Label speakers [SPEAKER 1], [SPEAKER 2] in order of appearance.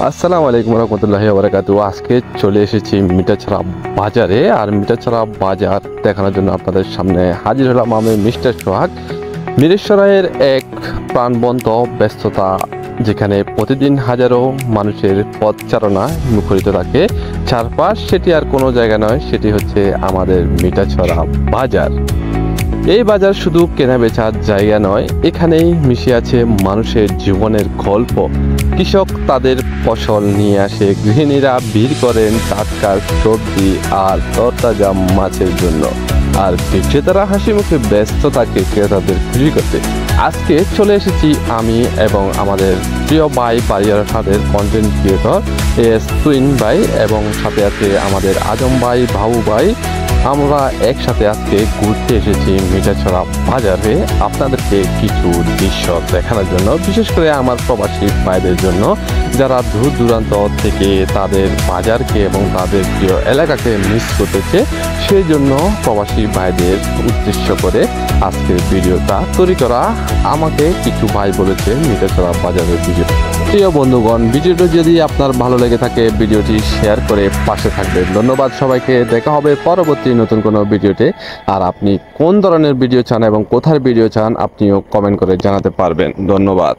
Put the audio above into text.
[SPEAKER 1] আসসালামু আলাইকুম রহমতুল্লাহি ওয়া বারাকাতুহু। আজকে চলে এসেছি মিঠাছড়া বাজারে। আর মিঠাছড়া বাজার দেখানোর জন্য আপনাদের সামনে হাজির হলাম আমি মিস্টার সোহাগ। মিরেশ্বরাইয়ের এক প্রাণবন্ত ব্যস্ততা, যেখানে প্রতিদিন হাজারো মানুষের পথচারণা মুখরিত থাকে চারপাশ। সেটি আর কোনো জায়গা নয়, সেটি হচ্ছে আমাদের মিঠাছড়া বাজার। এই বাজার শুধু কেনা বেচার জায়গা নয়, এখানেই মিশে আছে মানুষের জীবনের গল্প। কৃষক তাদের ফসল নিয়ে আসে, গৃহিণীরা ভিড় করেন টাটকা সবজি আর তরতাজা মাছের জন্য, আর বিক্রেতারা হাসি মুখে ব্যস্ত থাকে ক্রেতাদের খুশি করতে। আজকে চলে এসেছি আমি এবং আমাদের প্রিয় ভাই বাড়িয়ার হাটের কন্টেন্ট ক্রিয়েটর এস তুইন ভাই, এবং সাথে আছে আমাদের আজম ভাই, বাবু ভাই। আমরা একসাথে আজকে ঘুরতে এসেছি মিঠাছড়া বাজারে আপনাদেরকে কিছু দৃশ্য দেখানোর জন্য, বিশেষ করে আমার প্রবাসী ভাইদের জন্য যারা দূর দূরান্ত থেকে তাদের বাজারকে এবং তাদের প্রিয় এলাকাকে মিস করতেছে। সেই জন্য প্রবাসী ভাইদের উদ্দেশ্য করে আজকের ভিডিওটা তৈরি করা। আমাকে কিছু ভাই বলেছে মিঠাছড়া বাজারের ভিডিও। প্রিয় বন্ধুগণ, ভিডিওটি যদি আপনার ভালো লেগে থাকে ভিডিওটি শেয়ার করে পাশে থাকবেন। ধন্যবাদ সবাইকে। দেখা হবে পরবর্তী নতুন কোনো ভিডিওতে। আর আপনি কোন ধরনের ভিডিও চান এবং কোথার ভিডিও চান আপনিও কমেন্ট করে জানাতে পারবেন। ধন্যবাদ।